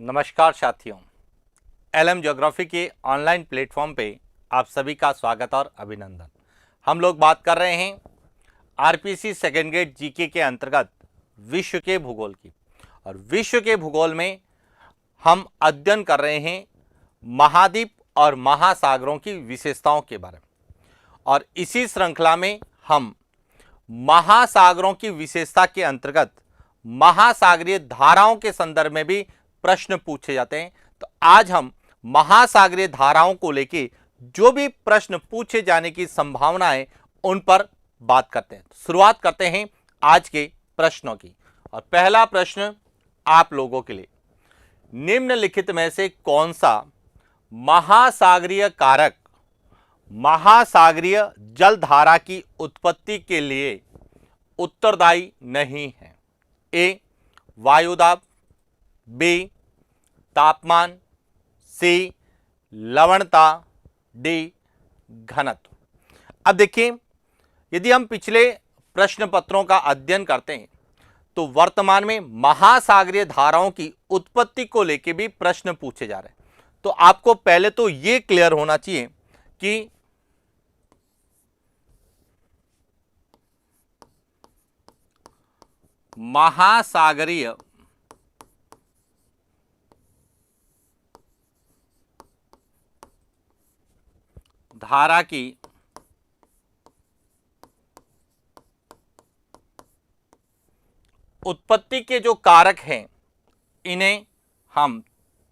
नमस्कार साथियों, LM geography के ऑनलाइन प्लेटफॉर्म पे आप सभी का स्वागत और अभिनंदन। हम लोग बात कर रहे हैं आरपीसी सेकेंड ग्रेड जीके के अंतर्गत विश्व के भूगोल की। और विश्व के भूगोल में हम अध्ययन कर रहे हैं महाद्वीप और महासागरों की विशेषताओं के बारे में। और इसी श्रृंखला में हम महासागरों की विशेषता के अंतर्गत महासागरीय धाराओं के संदर्भ में भी प्रश्न पूछे जाते हैं। तो आज हम महासागरीय धाराओं को लेकर जो भी प्रश्न पूछे जाने की संभावना है उन पर बात करते हैं। शुरुआत करते हैं आज के प्रश्नों की। और पहला प्रश्न आप लोगों के लिए, निम्नलिखित में से कौन सा महासागरीय कारक महासागरीय जलधारा की उत्पत्ति के लिए उत्तरदायी नहीं है? ए वायुदाब, बी तापमान, सी लवणता, डी घनत्व। अब देखिए, यदि हम पिछले प्रश्न पत्रों का अध्ययन करते हैं तो वर्तमान में महासागरीय धाराओं की उत्पत्ति को लेकर भी प्रश्न पूछे जा रहे हैं। तो आपको पहले तो यह क्लियर होना चाहिए कि महासागरीय धारा की उत्पत्ति के जो कारक हैं इन्हें हम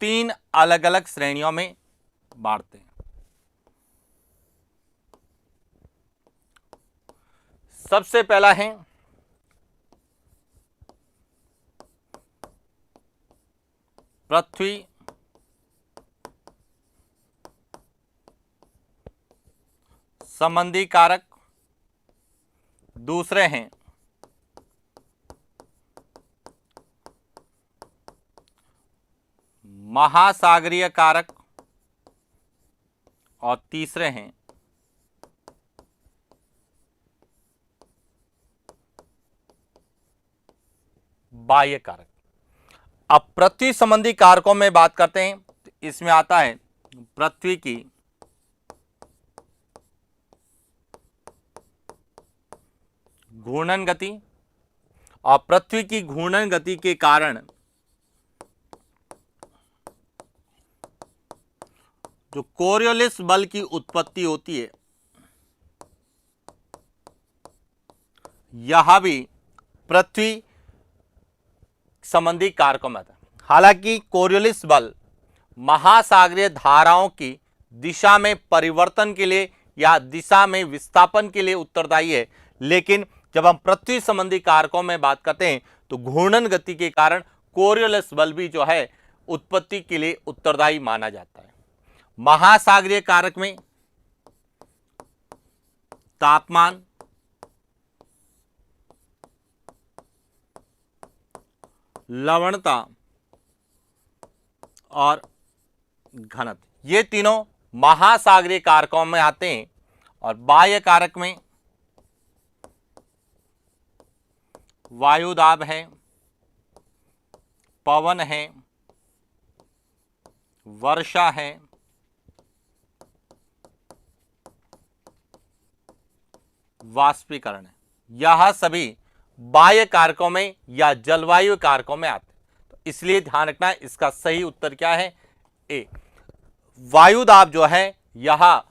तीन अलग अलग श्रेणियों में बांटते हैं। सबसे पहला है पृथ्वी संबंधी कारक, दूसरे हैं महासागरीय कारक और तीसरे हैं बाह्य कारक। अब पृथ्वी संबंधी कारकों में बात करते हैं। इसमें आता है पृथ्वी की घूर्णन गति, और पृथ्वी की घूर्णन गति के कारण जो कोरियोलिस बल की उत्पत्ति होती है यह भी पृथ्वी संबंधी कारकों में आता है। हालांकि कोरियोलिस बल महासागरीय धाराओं की दिशा में परिवर्तन के लिए या दिशा में विस्थापन के लिए उत्तरदायी है, लेकिन जब हम पृथ्वी संबंधी कारकों में बात करते हैं तो घूर्णन गति के कारण कोरियोलिस बल भी जो है उत्पत्ति के लिए उत्तरदायी माना जाता है। महासागरीय कारक में तापमान, लवणता और घनत्व, ये तीनों महासागरीय कारकों में आते हैं। और बाह्य कारक में वायुदाब है, पवन है, वर्षा है, वाष्पीकरण है। यह सभी बाह्य कारकों में या जलवायु कारकों में आते हैं। तो इसलिए ध्यान रखना है, इसका सही उत्तर क्या है? ए वायुदाब जो है यह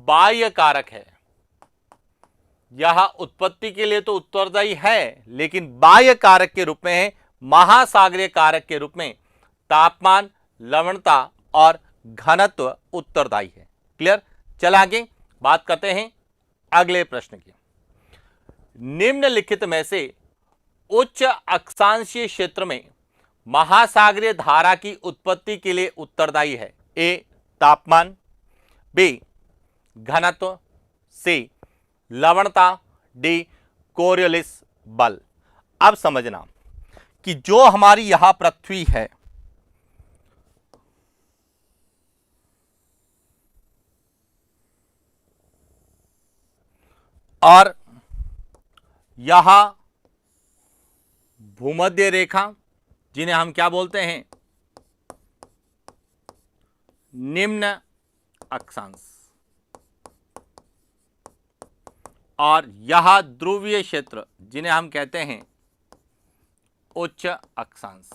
बाह्य कारक है। यह उत्पत्ति के लिए तो उत्तरदायी है, लेकिन बाह्य कारक के रूप में है। महासागरीय कारक के रूप में तापमान, लवणता और घनत्व उत्तरदायी है। क्लियर? चल आगे बात करते हैं अगले प्रश्न की। निम्नलिखित में से उच्च अक्षांशीय क्षेत्र में महासागरीय धारा की उत्पत्ति के लिए उत्तरदायी है? ए तापमान, बी घनत्व, सी लवणता, डी कोरियोलिस बल। अब समझना कि जो हमारी यहां पृथ्वी है और यहां भूमध्य रेखा, जिन्हें हम क्या बोलते हैं? निम्न अक्षांश और यह ध्रुवीय क्षेत्र जिन्हें हम कहते हैं उच्च अक्षांश।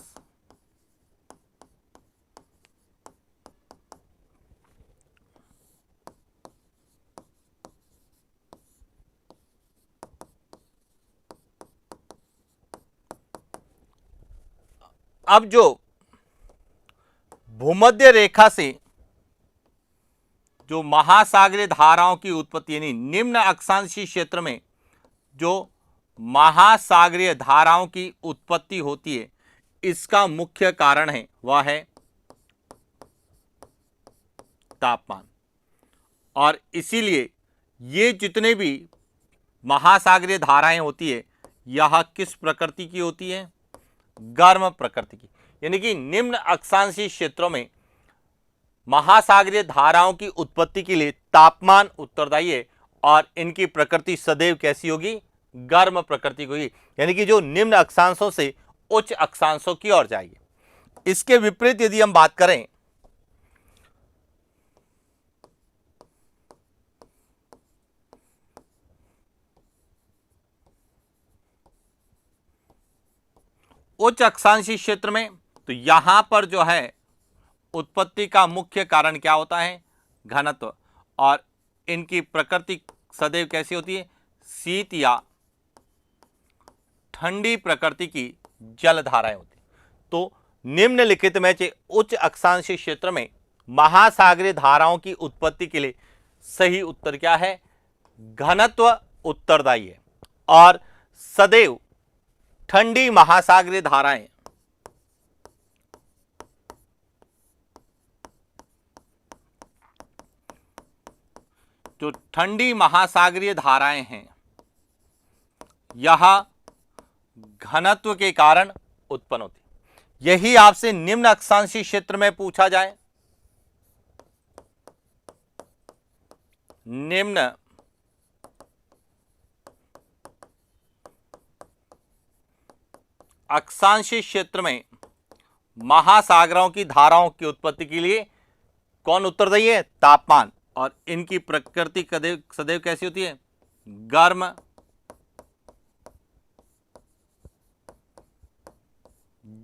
अब जो भूमध्य रेखा से जो महासागरीय धाराओं की उत्पत्ति यानी निम्न अक्षांशीय क्षेत्र में जो महासागरीय धाराओं की उत्पत्ति होती है, इसका मुख्य कारण है वह है तापमान। और इसीलिए ये जितने भी महासागरीय धाराएं होती है यह किस प्रकृति की होती है? गर्म प्रकृति की। यानी कि निम्न अक्षांशीय क्षेत्रों में महासागरीय धाराओं की उत्पत्ति के लिए तापमान उत्तरदायी है और इनकी प्रकृति सदैव कैसी होगी? गर्म प्रकृति की होगी। यानी कि जो निम्न अक्षांशों से उच्च अक्षांशों की ओर जाएगी। इसके विपरीत यदि हम बात करें उच्च अक्षांशीय क्षेत्र में, तो यहां पर जो है उत्पत्ति का मुख्य कारण क्या होता है? घनत्व। और इनकी प्रकृति सदैव कैसी होती है? शीत या ठंडी प्रकृति की जलधाराएं होती। तो निम्नलिखित में से उच्च अक्षांशीय क्षेत्र में महासागरीय धाराओं की उत्पत्ति के लिए सही उत्तर क्या है? घनत्व उत्तरदायी है। और सदैव ठंडी महासागरीय धाराएं जो ठंडी महासागरीय धाराएं हैं यह घनत्व के कारण उत्पन्न होती। यही आपसे निम्न अक्षांशीय क्षेत्र में पूछा जाए, निम्न अक्षांशीय क्षेत्र में महासागरों की धाराओं की उत्पत्ति के लिए कौन उत्तरदायी है? तापमान। और इनकी प्रकृति सदैव कैसी होती है? गर्म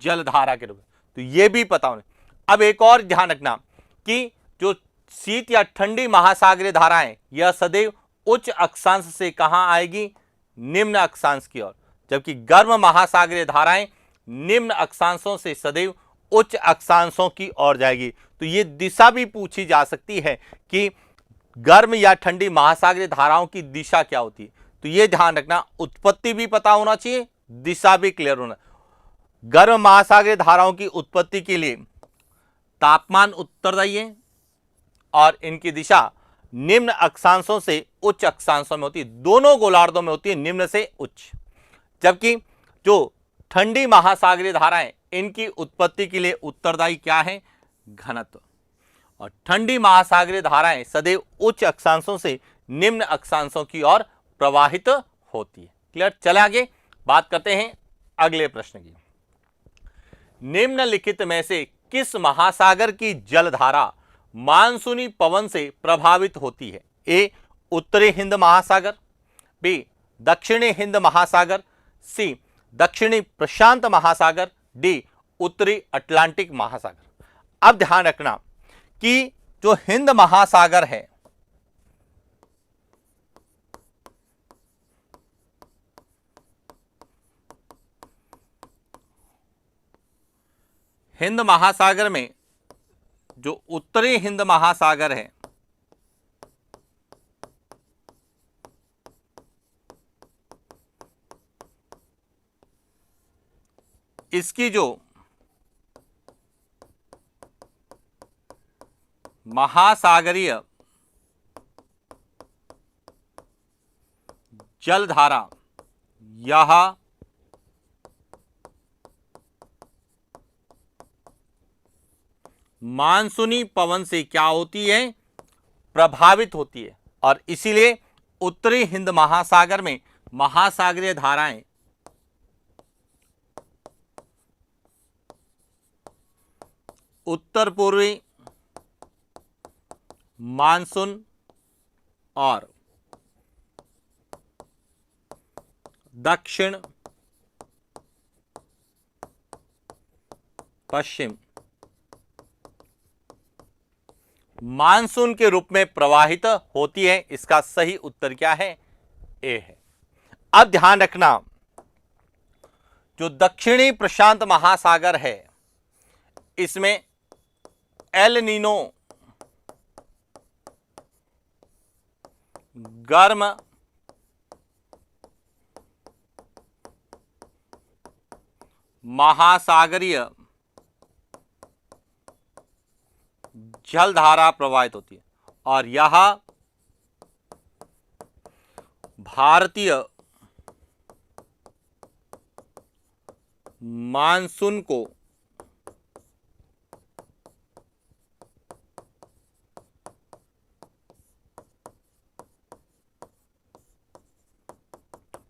जलधारा के रूप में। तो यह भी पता होना। अब एक और ध्यान रखना कि जो शीत या ठंडी महासागरीय धाराएं यह सदैव उच्च अक्षांश से कहां आएगी? निम्न अक्षांश की ओर। जबकि गर्म महासागरीय धाराएं निम्न अक्षांशों से सदैव उच्च अक्षांशों की ओर जाएगी। तो ये दिशा भी पूछी जा सकती है कि गर्म या ठंडी महासागरीय धाराओं की दिशा क्या होती है। तो ये ध्यान रखना, उत्पत्ति भी पता होना चाहिए, दिशा भी क्लियर होना। गर्म महासागरीय धाराओं की उत्पत्ति के लिए तापमान उत्तरदायी है और इनकी दिशा निम्न अक्षांशों से उच्च अक्षांशों में होती है। दोनों गोलार्धों में होती है, निम्न से उच्च। जबकि जो ठंडी महासागरीय धाराएं इनकी उत्पत्ति के लिए उत्तरदायी क्या है? घनत्व। और ठंडी महासागरीय धाराएं सदैव उच्च अक्षांशों से निम्न अक्षांशों की ओर प्रवाहित होती है। क्लियर? चले आगे बात करते हैं अगले प्रश्न की। निम्नलिखित में से किस महासागर की जलधारा मानसूनी पवन से प्रभावित होती है? ए उत्तरी हिंद महासागर, बी दक्षिणी हिंद महासागर, सी दक्षिणी प्रशांत महासागर, डी उत्तरी अटलांटिक महासागर। अब ध्यान रखना कि जो हिंद महासागर है हिंद महासागर में जो उत्तरी हिंद महासागर है इसकी जो महासागरीय जलधारा यह मानसूनी पवन से क्या होती है? प्रभावित होती है। और इसीलिए उत्तरी हिंद महासागर में महासागरीय धाराएं उत्तर पूर्वी मानसून और दक्षिण पश्चिम मानसून के रूप में प्रवाहित होती है। इसका सही उत्तर क्या है? ए है। अब ध्यान रखना, जो दक्षिणी प्रशांत महासागर है इसमें एल नीनो गर्म महासागरीय जलधारा प्रवाहित होती है और यह भारतीय मानसून को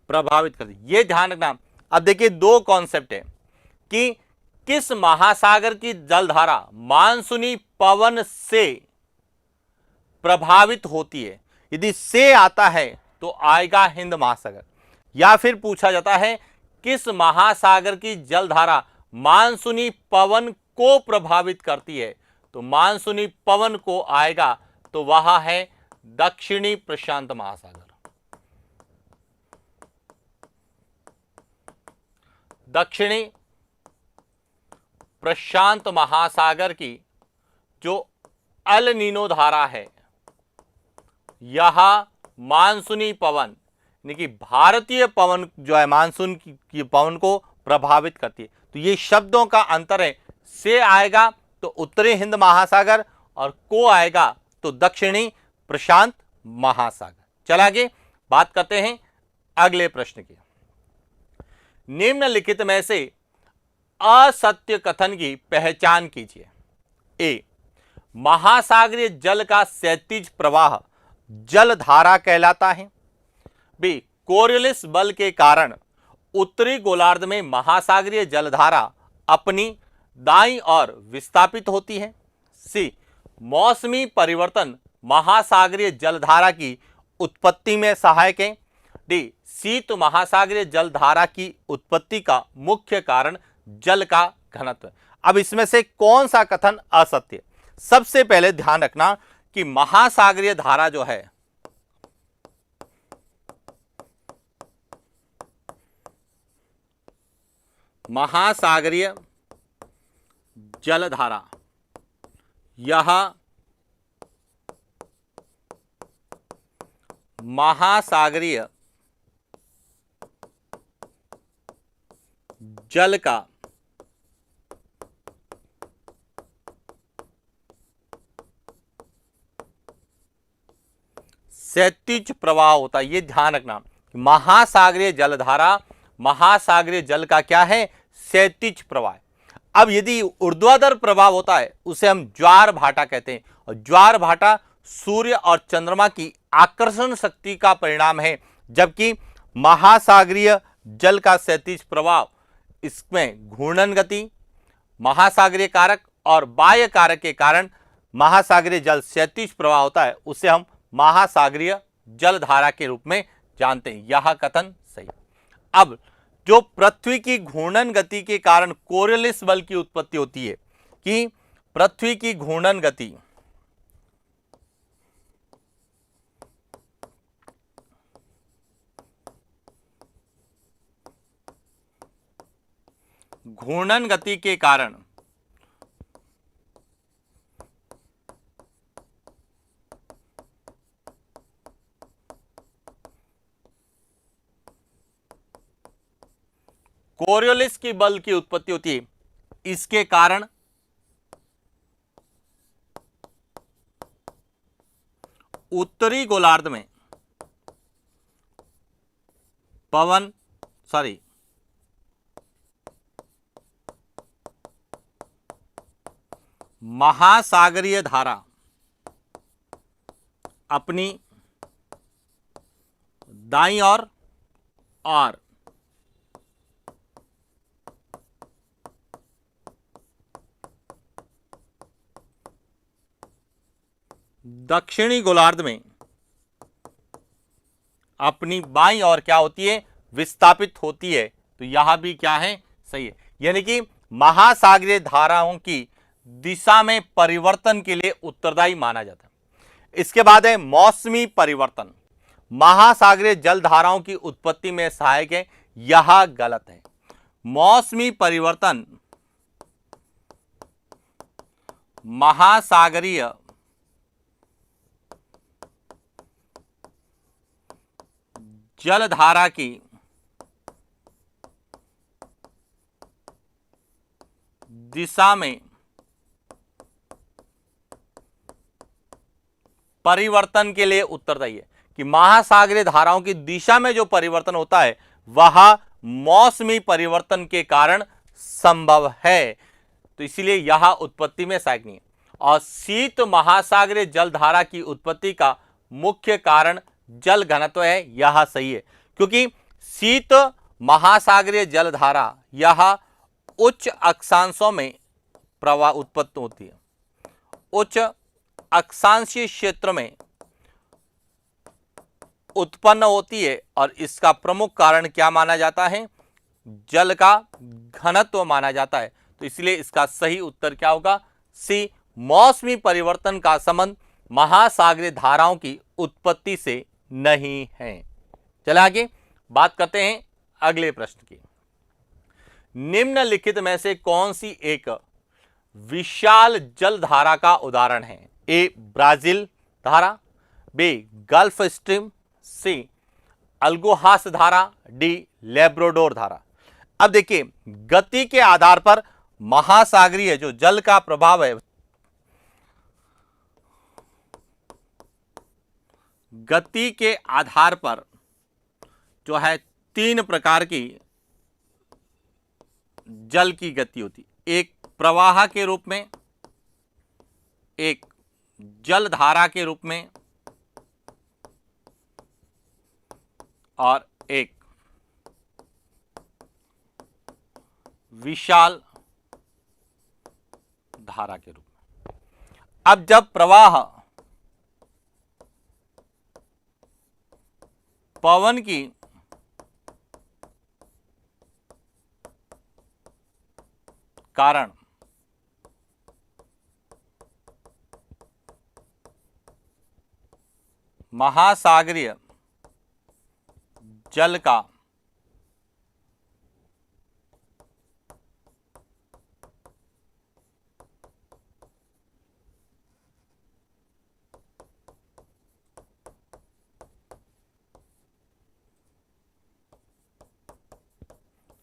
प्रभावित करती है। यह ध्यान रखना। अब देखिए, दो कॉन्सेप्ट है कि किस महासागर की जलधारा मानसूनी पवन से प्रभावित होती है। यदि से आता है तो आएगा हिंद महासागर, या फिर पूछा जाता है किस महासागर की जलधारा मानसूनी पवन को प्रभावित करती है, तो मानसूनी पवन को आएगा तो वह है दक्षिणी प्रशांत महासागर। दक्षिणी प्रशांत महासागर की जो एल नीनो धारा है यह मानसूनी पवन यानी कि भारतीय पवन जो है मानसून की पवन को प्रभावित करती है। तो ये शब्दों का अंतर है। से आएगा तो उत्तरी हिंद महासागर और को आएगा तो दक्षिणी प्रशांत महासागर। चल आगे बात करते हैं अगले प्रश्न की। निम्नलिखित में से असत्य कथन की पहचान कीजिए। ए, महासागरीय जल का क्षैतिज प्रवाह जलधारा कहलाता है। बी, कोरियोलिस बल के कारण उत्तरी गोलार्ध में महासागरीय जलधारा अपनी दाईं ओर विस्थापित होती है। सी, मौसमी परिवर्तन महासागरीय जलधारा की उत्पत्ति में सहायक है। डी, शीत महासागरीय जलधारा की उत्पत्ति का मुख्य कारण जल का घनत्व। अब इसमें से कौन सा कथन असत्य? सबसे पहले ध्यान रखना कि महासागरीय धारा जो है महासागरीय जलधारा यह महासागरीय जल का क्षैतिज प्रवाह होता है। ये ध्यान रखना, महासागरीय जलधारा महासागरीय जल का क्या है? क्षैतिज प्रवाह। अब यदि ऊर्ध्वाधर प्रवाह होता है उसे हम ज्वार भाटा कहते हैं, और ज्वार भाटा सूर्य और चंद्रमा की आकर्षण शक्ति का परिणाम है, जबकि महासागरीय जल का क्षैतिज प्रवाह इसमें घूर्णन गति, महासागरीय कारक और बाह्य कारक के कारण महासागरीय जल क्षैतिज प्रवाह होता है, उसे हम महासागरीय जलधारा के रूप में जानते हैं। यह कथन सही। अब जो पृथ्वी की घूर्णन गति के कारण कोरियोलिस बल की उत्पत्ति होती है कि पृथ्वी की घूर्णन गति के कारण कोरियोलिस की बल की उत्पत्ति होती है। इसके कारण उत्तरी गोलार्ध में महासागरीय धारा अपनी दाईं ओर और दक्षिणी गोलार्ध में अपनी बाईं ओर क्या होती है, विस्थापित होती है। तो यहां भी क्या है, सही है। यानी कि महासागरीय धाराओं की दिशा में परिवर्तन के लिए उत्तरदायी माना जाता है। इसके बाद है मौसमी परिवर्तन, महासागरीय जल धाराओं की उत्पत्ति में सहायक है, यह गलत है। मौसमी परिवर्तन महासागरीय जलधारा की दिशा में परिवर्तन के लिए उत्तरदायी है। कि महासागरीय धाराओं की दिशा में जो परिवर्तन होता है वह मौसमी परिवर्तन के कारण संभव है। तो इसीलिए यह उत्पत्ति में सहायक नहीं है। और शीत महासागरीय जलधारा की उत्पत्ति का मुख्य कारण जल घनत्व है, यह सही है। क्योंकि शीत महासागरीय जलधारा यह उच्च अक्षांशों में प्रवाह उत्पत्ति होती है, उच्च अक्षांशीय क्षेत्र में उत्पन्न होती है। और इसका प्रमुख कारण क्या माना जाता है, जल का घनत्व माना जाता है। तो इसलिए इसका सही उत्तर क्या होगा, सी। मौसमी परिवर्तन का संबंध महासागरीय धाराओं की उत्पत्ति से नहीं है। चलिए आगे बात करते हैं अगले प्रश्न की। निम्नलिखित में से कौन सी एक विशाल जल धारा का उदाहरण है? ए ब्राजील धारा, बी गल्फ स्ट्रीम, सी अल्गोहास धारा, डी लेब्राडोर धारा। अब देखिए, गति के आधार पर महासागरीय जो जल का प्रभाव है, गति के आधार पर जो है तीन प्रकार की जल की गति होती, एक प्रवाह के रूप में, एक जल धारा के रूप में, और एक विशाल धारा के रूप में। अब जब प्रवाह पवन की कारण महासागरीय जल का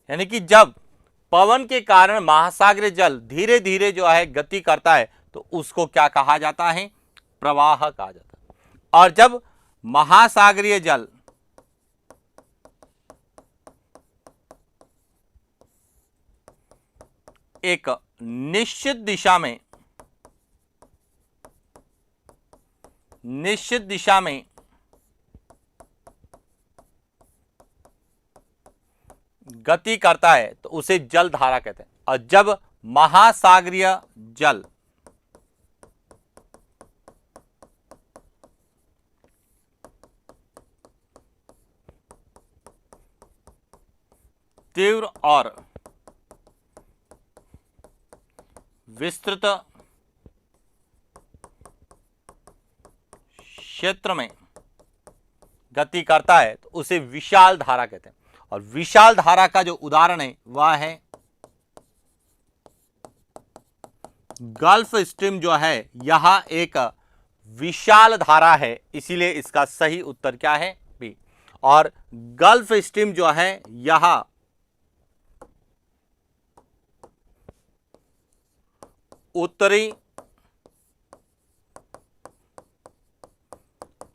यानी कि जब पवन के कारण महासागरीय जल धीरे धीरे जो है गति करता है तो उसको क्या कहा जाता है, प्रवाह कहा जाता है। और जब महासागरीय जल एक निश्चित दिशा में गति करता है तो उसे जल धारा कहते हैं। और जब महासागरीय जल तीव्र और विस्तृत क्षेत्र में गति करता है तो उसे विशाल धारा कहते हैं। और विशाल धारा का जो उदाहरण है वह है गल्फ स्ट्रीम जो है, यह एक विशाल धारा है, इसीलिए इसका सही उत्तर क्या है, बी। और गल्फ स्ट्रीम जो है यह उत्तरी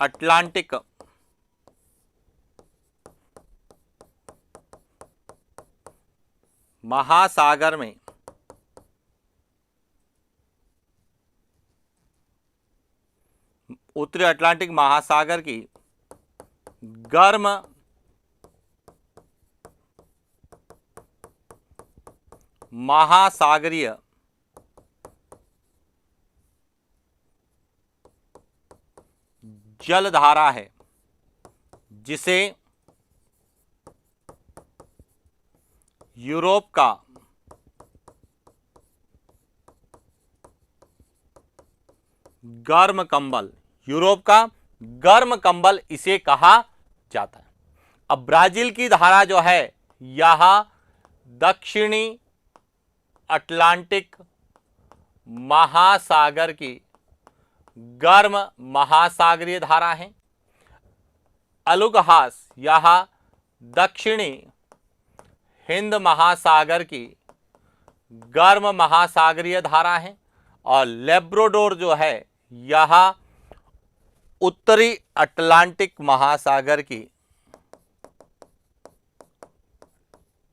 अटलांटिक महासागर में उत्तरी अटलांटिक महासागर की गर्म महासागरीय जलधारा है जिसे यूरोप का गर्म कंबल, यूरोप का गर्म कंबल इसे कहा जाता है। अब ब्राजील की धारा जो है यह दक्षिणी अटलांटिक महासागर की गर्म महासागरीय धारा है। अलुगहास यह दक्षिणी हिंद महासागर की गर्म महासागरीय धारा है। और लेब्राडोर जो है यह उत्तरी अटलांटिक महासागर की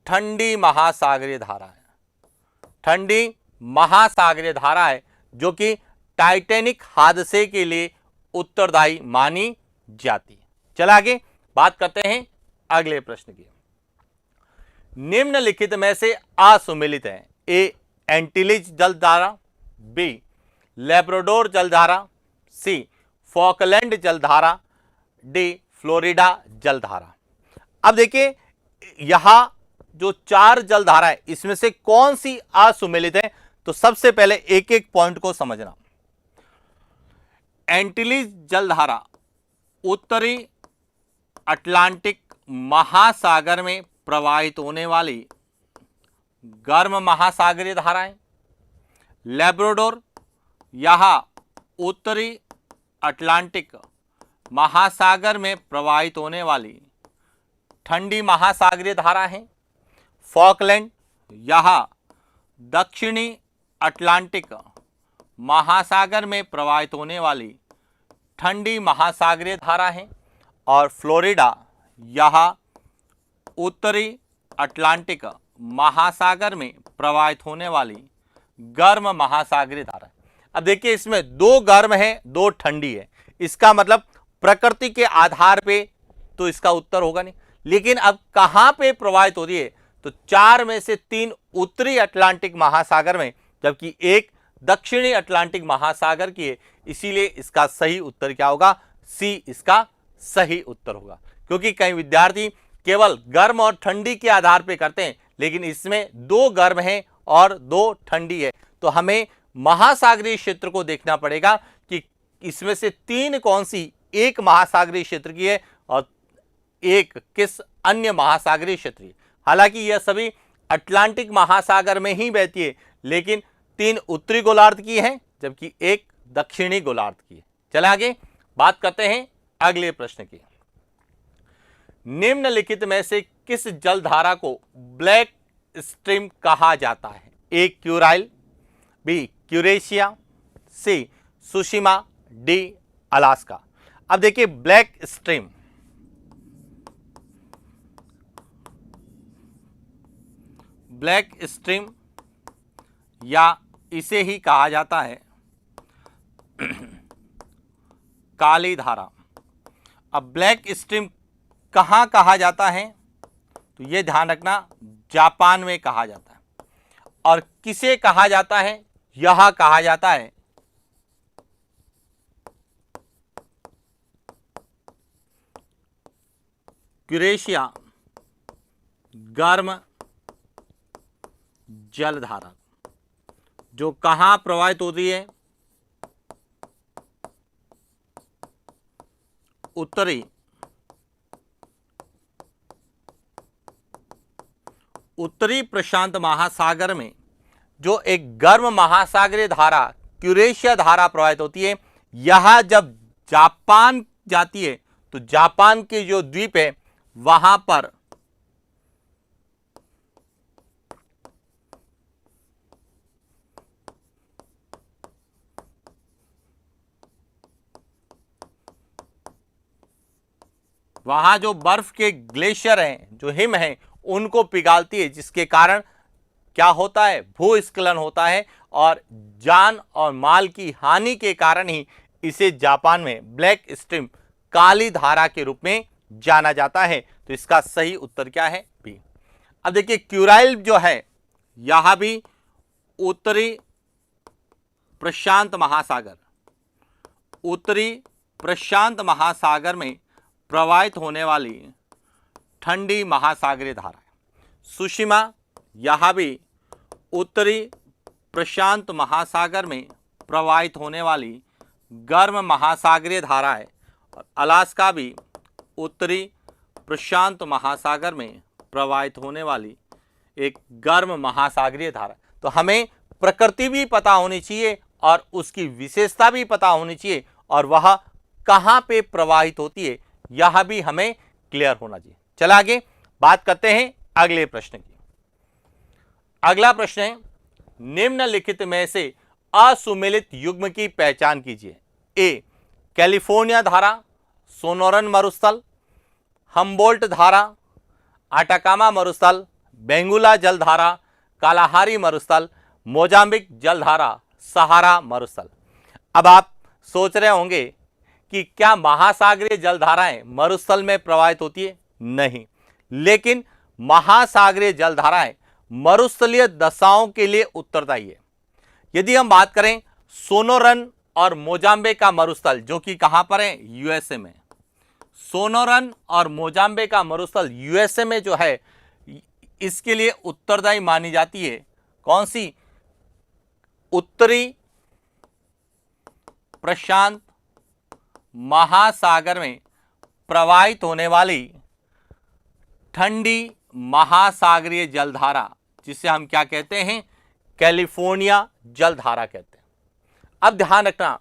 ठंडी महासागरीय धारा है, ठंडी महासागरीय धारा है जो कि टाइटैनिक हादसे के लिए उत्तरदायी मानी जाती है। चल आगे बात करते हैं अगले प्रश्न की। निम्नलिखित में से असुमेलित है। ए एंटीलिज जलधारा, बी लेब्राडोर जलधारा, सी फॉकलैंड जलधारा, डी फ्लोरिडा जलधारा। अब देखिए यहां जो चार जलधारा है इसमें से कौन सी असुमेलित है, तो सबसे पहले एक एक पॉइंट को समझना। एंटीलिज जलधारा उत्तरी अटलांटिक महासागर में प्रवाहित होने वाली गर्म महासागरीय धाराएं। लेब्राडोर यह उत्तरी अटलांटिक महासागर में प्रवाहित होने वाली ठंडी महासागरीय धारा है। फॉकलैंड यह दक्षिणी अटलांटिक महासागर में प्रवाहित होने वाली ठंडी महासागरीय धारा है। और फ्लोरिडा यह उत्तरी अटलांटिक महासागर में प्रवाहित होने वाली गर्म महासागरीय धारा है। अब देखिए इसमें दो गर्म है दो ठंडी है, इसका मतलब प्रकृति के आधार पे तो इसका उत्तर होगा नहीं। लेकिन अब कहां पे प्रवाहित हो रही है, तो चार में से तीन उत्तरी अटलांटिक महासागर में जबकि एक दक्षिणी अटलांटिक महासागर की है, इसीलिए इसका सही उत्तर क्या होगा, सी इसका सही उत्तर होगा। क्योंकि कई विद्यार्थी केवल गर्म और ठंडी के आधार पे करते हैं, लेकिन इसमें दो गर्म है और दो ठंडी है, तो हमें महासागरीय क्षेत्र को देखना पड़ेगा कि इसमें से तीन कौन सी एक महासागरीय क्षेत्र की है और एक किस अन्य महासागरीय क्षेत्र की। हालांकि यह सभी अटलांटिक महासागर में ही बहती है, लेकिन तीन उत्तरी गोलार्ध की है जबकि एक दक्षिणी गोलार्ध की है। चले आगे बात करते हैं अगले प्रश्न की। निम्नलिखित में से किस जलधारा को ब्लैक स्ट्रीम कहा जाता है। ए क्यूराइल, बी क्यूरेशिया, सी सुशिमा, डी अलास्का। अब देखिए ब्लैक स्ट्रीम या इसे ही कहा जाता है काली धारा। अब ब्लैक स्ट्रीम कहां कहा जाता है, तो यह ध्यान रखना जापान में कहा जाता है। और किसे कहा जाता है, यह कहा जाता है क्यूरेशिया गर्म जलधारा, जो कहां प्रवाहित होती है, उत्तरी प्रशांत महासागर में जो एक गर्म महासागरीय धारा क्यूरेशिया धारा प्रवाहित होती है। यह जब जापान जाती है तो जापान के जो द्वीप है वहां पर जो बर्फ के ग्लेशियर हैं, जो हिम हैं, उनको पिघालती है, जिसके कारण क्या होता है, भूस्खलन होता है और जान और माल की हानि के कारण ही इसे जापान में ब्लैक स्ट्रीम काली धारा के रूप में जाना जाता है। तो इसका सही उत्तर क्या है, बी। अब देखिए क्यूराइल जो है यह भी उत्तरी प्रशांत महासागर, उत्तरी प्रशांत महासागर में प्रवाहित होने वाली ठंडी महासागरीय धारा है। सुषमा, यह भी उत्तरी प्रशांत महासागर में प्रवाहित होने वाली गर्म महासागरीय धारा है। और अलास्का भी उत्तरी प्रशांत महासागर में प्रवाहित होने वाली एक गर्म महासागरीय धारा। तो हमें प्रकृति भी पता होनी चाहिए और उसकी विशेषता भी पता होनी चाहिए और वह कहाँ पे प्रवाहित होती है यह भी हमें क्लियर होना चाहिए। चल आगे बात करते हैं अगले प्रश्न की। अगला प्रश्न है, निम्नलिखित में से असुमेलित युग्म की पहचान कीजिए। ए, कैलिफोर्निया धारा, सोनोरन मरुस्थल, हम्बोल्ट धारा, आटाकामा मरुस्थल, बेंगुला जलधारा, कालाहारी मरुस्थल, मोजाम्बिक जलधारा, सहारा मरुस्थल। अब आप सोच रहे होंगे कि क्या महासागरीय जलधाराएं मरुस्थल में प्रवाहित होती है? नहीं, लेकिन महासागरीय जलधाराएं मरुस्थलीय दशाओं के लिए उत्तरदायी है। यदि हम बात करें सोनोरन और मोजाम्बिक का मरुस्थल, जो कि कहां पर है? यूएसए में। सोनोरन और मोजाम्बिक का मरुस्थल यूएसए में जो है, इसके लिए उत्तरदायी मानी जाती है कौन सी? उत्तरी प्रशांत महासागर में प्रवाहित होने वाली ठंडी महासागरीय जलधारा, जिसे हम क्या कहते हैं? कैलिफोर्निया जलधारा कहते हैं। अब ध्यान रखना,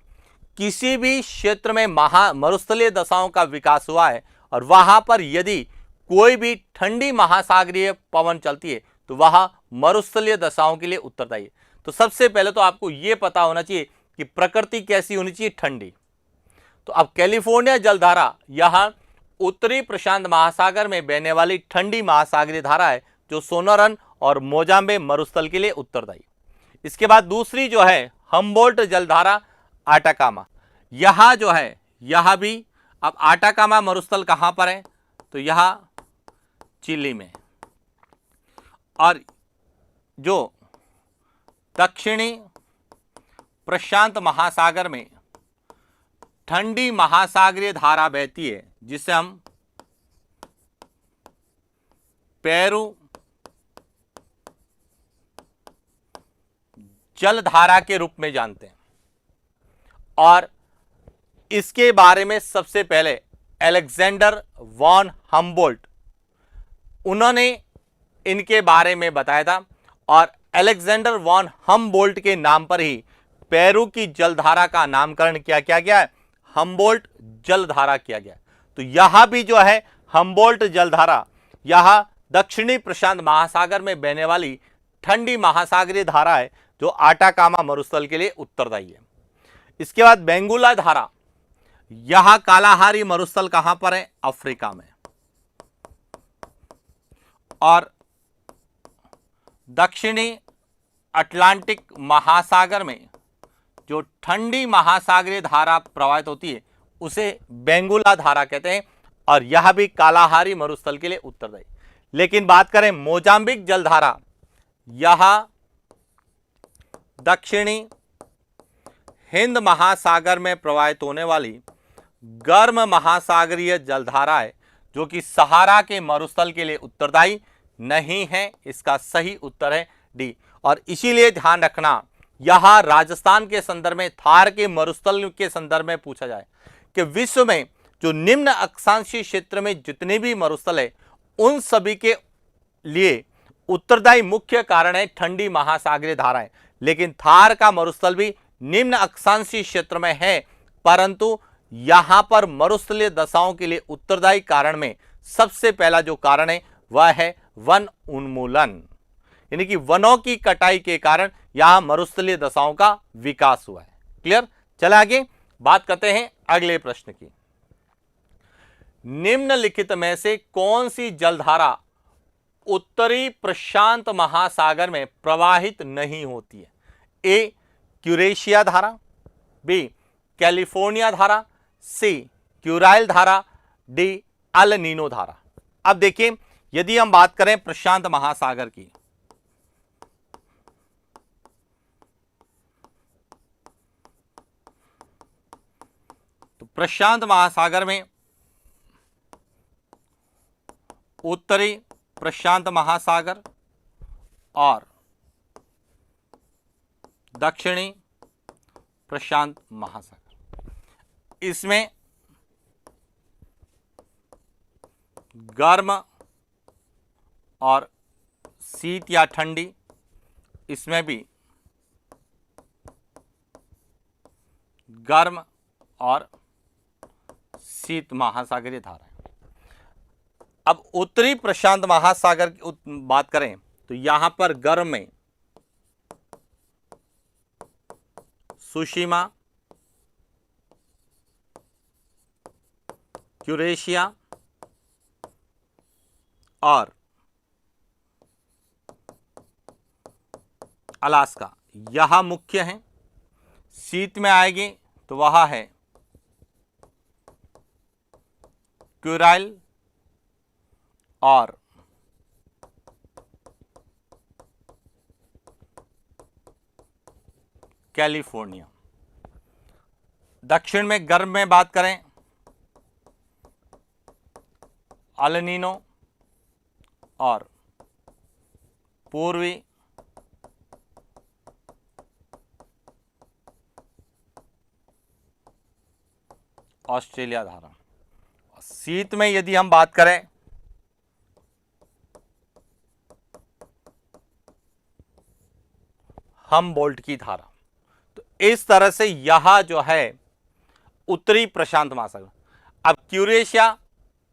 किसी भी क्षेत्र में मरुस्थलीय दशाओं का विकास हुआ है और वहां पर यदि कोई भी ठंडी महासागरीय पवन चलती है तो वह मरुस्थलीय दशाओं के लिए उत्तरदायी है। तो सबसे पहले तो आपको यह पता होना चाहिए कि प्रकृति कैसी होनी चाहिए? ठंडी। तो अब कैलिफोर्निया जलधारा यह उत्तरी प्रशांत महासागर में बहने वाली ठंडी महासागरीय धारा है, जो सोनोरन और मोजाम्बिक मरुस्थल के लिए उत्तरदायी। इसके बाद दूसरी जो है हम्बोल्ट जलधारा, आटाकामा, यह जो है यह भी, अब आटाकामा मरुस्थल कहां पर है? तो यह चिली में। और जो दक्षिणी प्रशांत महासागर में ठंडी महासागरीय धारा बहती है, जिसे हम पेरू जलधारा के रूप में जानते हैं। और इसके बारे में सबसे पहले अलेक्जेंडर वॉन हम्बोल्ट, उन्होंने इनके बारे में बताया था। और अलेक्जेंडर वॉन हम्बोल्ट के नाम पर ही पेरू की जलधारा का नामकरण किया गया है, हम्बोल्ट जलधारा किया गया। तो यह भी जो है हम्बोल्ट जलधारा, यह दक्षिणी प्रशांत महासागर में बहने वाली ठंडी महासागरीय धारा है, जो आटाकामा मरुस्थल के लिए उत्तरदायी है। इसके बाद बेंगुला धारा, यह कालाहारी मरुस्थल कहां पर है? अफ्रीका में। और दक्षिणी अटलांटिक महासागर में जो ठंडी महासागरीय धारा प्रवाहित होती है उसे बेंगुला धारा कहते हैं, और यह भी कालाहारी मरुस्थल के लिए उत्तरदायी। लेकिन बात करें मोजाम्बिक जलधारा, यह दक्षिणी हिंद महासागर में प्रवाहित होने वाली गर्म महासागरीय जलधारा है, जो कि सहारा के मरुस्थल के लिए उत्तरदायी नहीं है। इसका सही उत्तर है डी। और इसीलिए ध्यान रखना, यह राजस्थान के संदर्भ में थार के मरुस्थल के संदर्भ में पूछा जाए कि विश्व में जो निम्न अक्षांशीय क्षेत्र में जितने भी मरुस्थल है, उन सभी के लिए उत्तरदायी मुख्य कारण है ठंडी महासागरीय धाराएं। लेकिन थार का मरुस्थल भी निम्न अक्षांशीय क्षेत्र में है, परंतु यहां पर मरुस्थलीय दशाओं के लिए उत्तरदायी कारण में सबसे पहला जो कारण है वह है वन उन्मूलन, यानी कि वनों की कटाई के कारण यहां मरुस्थलीय दशाओं का विकास हुआ है। क्लियर? चले आगे बात करते हैं अगले प्रश्न की। निम्नलिखित में से कौन सी जलधारा उत्तरी प्रशांत महासागर में प्रवाहित नहीं होती है? ए, क्यूरेशिया धारा, बी, कैलिफोर्निया धारा, सी, क्यूराइल धारा, डी, अल नीनो धारा। अब देखिए, यदि हम बात करें प्रशांत महासागर की, तो प्रशांत महासागर में उत्तरी प्रशांत महासागर और दक्षिणी प्रशांत महासागर, इसमें गर्म और शीत या ठंडी, इसमें भी गर्म और शीत महासागरीय धारा है। अब उत्तरी प्रशांत महासागर की बात करें तो यहां पर गर्म में सुशिमा, यूरेशिया और अलास्का यह मुख्य हैं। शीत में आएगी तो वह है क्यूराइल और कैलिफोर्निया। दक्षिण में गर्म में बात करें अल नीनो और पूर्वी ऑस्ट्रेलिया धारा। शीत में यदि हम बात करें हमबोल्ट की धारा, तो इस तरह से यह जो है उत्तरी प्रशांत महासागर। अब यूरेशिया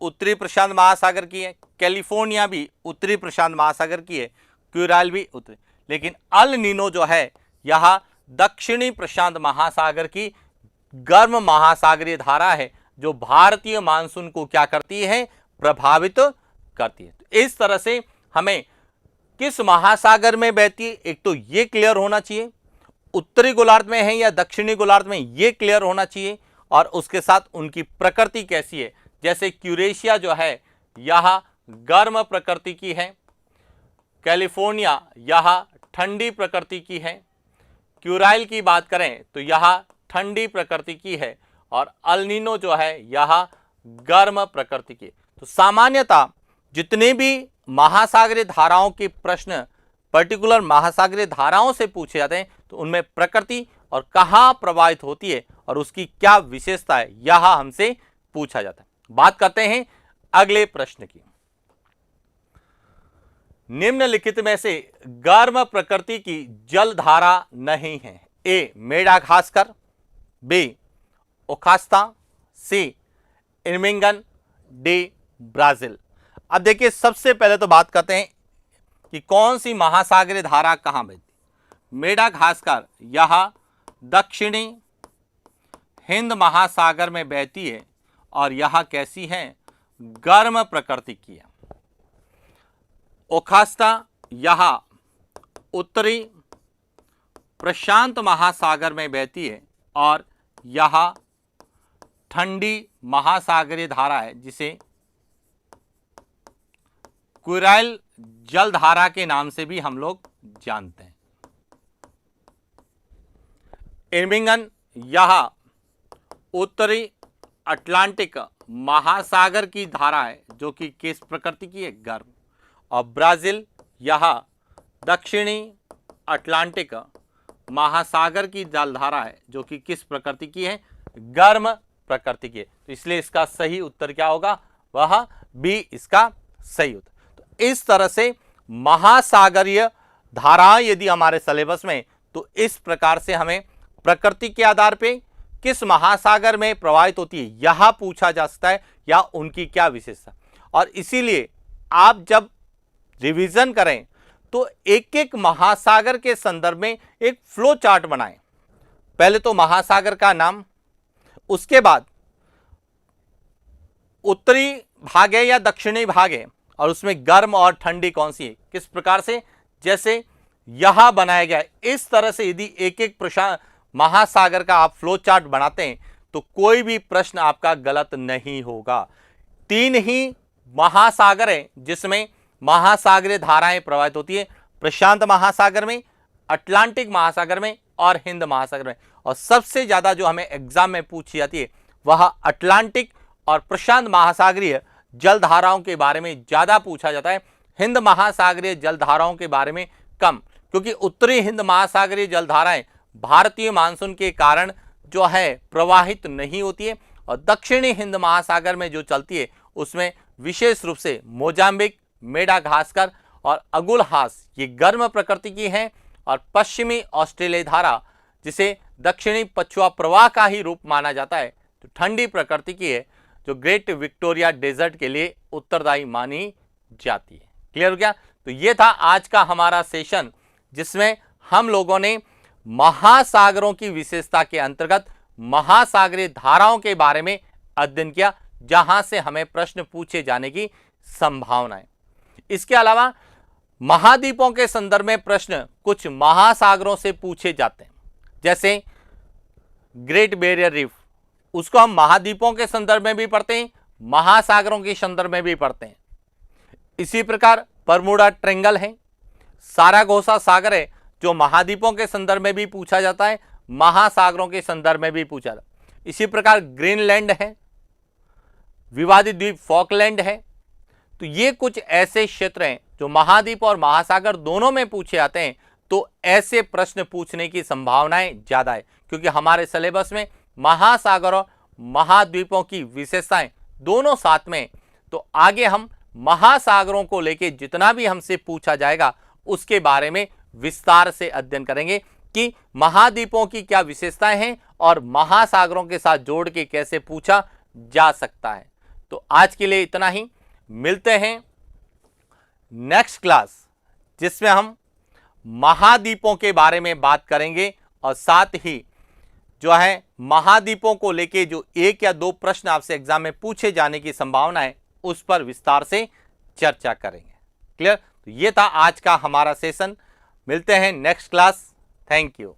उत्तरी प्रशांत महासागर की है, कैलिफोर्निया भी उत्तरी प्रशांत महासागर की है, क्यूराइल भी उत्तरी, लेकिन अल नीनो जो है यह दक्षिणी प्रशांत महासागर की गर्म महासागरीय धारा है जो भारतीय मानसून को क्या करती है, प्रभावित करती है। तो इस तरह से हमें किस महासागर में बहती है, एक तो ये क्लियर होना चाहिए, उत्तरी गोलार्ध में है या दक्षिणी गोलार्ध में, ये क्लियर होना चाहिए, और उसके साथ उनकी प्रकृति कैसी है। जैसे यूरेशिया जो है यह गर्म प्रकृति की है, कैलिफोर्निया यह ठंडी प्रकृति की है, क्यूराइल की बात करें तो यह ठंडी प्रकृति की है, और अल नीनो जो है यह गर्म प्रकृति की। तो सामान्यतः जितने भी महासागरीय धाराओं के प्रश्न पर्टिकुलर महासागरीय धाराओं से पूछे जाते हैं तो उनमें प्रकृति और कहाँ प्रभावित होती है और उसकी क्या विशेषता है, यह हमसे पूछा जाता है। बात करते हैं अगले प्रश्न की। निम्नलिखित में से गर्म प्रकृति की जल धारा नहीं है। ए मेडागास्कर, बी ओखास्ता, सी इर्मिंगन, डी ब्राजील। अब देखिए सबसे पहले तो बात करते हैं कि कौन सी महासागरीय धारा कहां बहती। मेडागास्कर यह दक्षिणी हिंद महासागर में बहती है और यह कैसी है, गर्म प्रकृति की है। ओखास्ता यह उत्तरी प्रशांत महासागर में बहती है और यह ठंडी महासागरीय धारा है जिसे क्यूराइल जलधारा के नाम से भी हम लोग जानते हैं। इर्मिंगन यह उत्तरी अटलांटिक महासागर की धारा है जो कि किस प्रकृति की है, गर्म। और ब्राजील यह दक्षिणी अटलांटिक महासागर की जलधारा है जो कि किस प्रकृति की है, गर्म प्रकृति की है। तो इसलिए इसका सही उत्तर क्या होगा, वह बी इसका सही उत्तर। तो इस तरह से महासागरीय धाराएं यदि हमारे सिलेबस में, तो इस प्रकार से हमें प्रकृति के आधार पे किस महासागर में प्रवाहित होती है यह पूछा जा सकता है या उनकी क्या विशेषता। और इसीलिए आप जब रिवीजन करें तो एक एक महासागर के संदर्भ में एक फ्लो चार्ट बनाएं। पहले तो महासागर का नाम, उसके बाद उत्तरी भाग है या दक्षिणी भाग है और उसमें गर्म और ठंडी कौन सी है, किस प्रकार से, जैसे यहां बनाया गया है। इस तरह से यदि एक एक महासागर का आप फ्लो चार्ट बनाते हैं तो कोई भी प्रश्न आपका गलत नहीं होगा। 3 ही महासागर है जिसमें महासागरीय धाराएं प्रवाहित होती है, प्रशांत महासागर में, अटलांटिक महासागर में और हिंद महासागर में। और सबसे ज्यादा जो हमें एग्जाम में पूछी जाती है वह अटलांटिक और प्रशांत महासागरीय जलधाराओं के बारे में ज्यादा पूछा जाता है, हिंद महासागरीय जलधाराओं के बारे में कम, क्योंकि उत्तरी हिंद महासागरीय जलधाराएं भारतीय मानसून के कारण जो है प्रवाहित नहीं होती है, और दक्षिणी हिंद महासागर में जो चलती है उसमें विशेष रूप से मोजाम्बिक, मेडागास्कर और अगुलहास ये गर्म प्रकृति की हैं, और पश्चिमी ऑस्ट्रेलिया धारा जिसे दक्षिणी पछुआ प्रवाह का ही रूप माना जाता है तो ठंडी प्रकृति की है, जो ग्रेट विक्टोरिया डेजर्ट के लिए उत्तरदायी मानी जाती है। क्लियर हो गया? तो ये था आज का हमारा सेशन, जिसमें हम लोगों ने महासागरों की विशेषता के अंतर्गत महासागरीय धाराओं के बारे में अध्ययन किया, जहां से हमें प्रश्न पूछे जाने की संभावना है। इसके अलावा महाद्वीपों के संदर्भ में प्रश्न कुछ महासागरों से पूछे जाते हैं, जैसे ग्रेट बैरियर रीफ, उसको हम महाद्वीपों के संदर्भ में भी पढ़ते हैं, महासागरों के संदर्भ में भी पढ़ते हैं। इसी प्रकार बरमूडा ट्रायंगल है, सारागोसा सागर है, जो महाद्वीपों के संदर्भ में भी पूछा जाता है, महासागरों के संदर्भ में भी पूछा जाता है। इसी प्रकार ग्रीनलैंड है, विवादित द्वीप फॉकलैंड है। तो ये कुछ ऐसे क्षेत्र हैं जो महाद्वीप और महासागर दोनों में पूछे जाते हैं, तो ऐसे प्रश्न पूछने की संभावनाएं ज्यादा है, क्योंकि हमारे सिलेबस में महासागर और महाद्वीपों की विशेषताएं दोनों साथ में। तो आगे हम महासागरों को लेके जितना भी हमसे पूछा जाएगा उसके बारे में विस्तार से अध्ययन करेंगे कि महाद्वीपों की क्या विशेषताएं हैं और महासागरों के साथ जोड़ के कैसे पूछा जा सकता है। तो आज के लिए इतना ही, मिलते हैं नेक्स्ट क्लास, जिसमें हम महाद्वीपों के बारे में बात करेंगे, और साथ ही जो है महाद्वीपों को लेके जो एक या दो प्रश्न आपसे एग्जाम में पूछे जाने की संभावना है उस पर विस्तार से चर्चा करेंगे। क्लियर? तो ये था आज का हमारा सेशन, मिलते हैं नेक्स्ट क्लास। Thank you.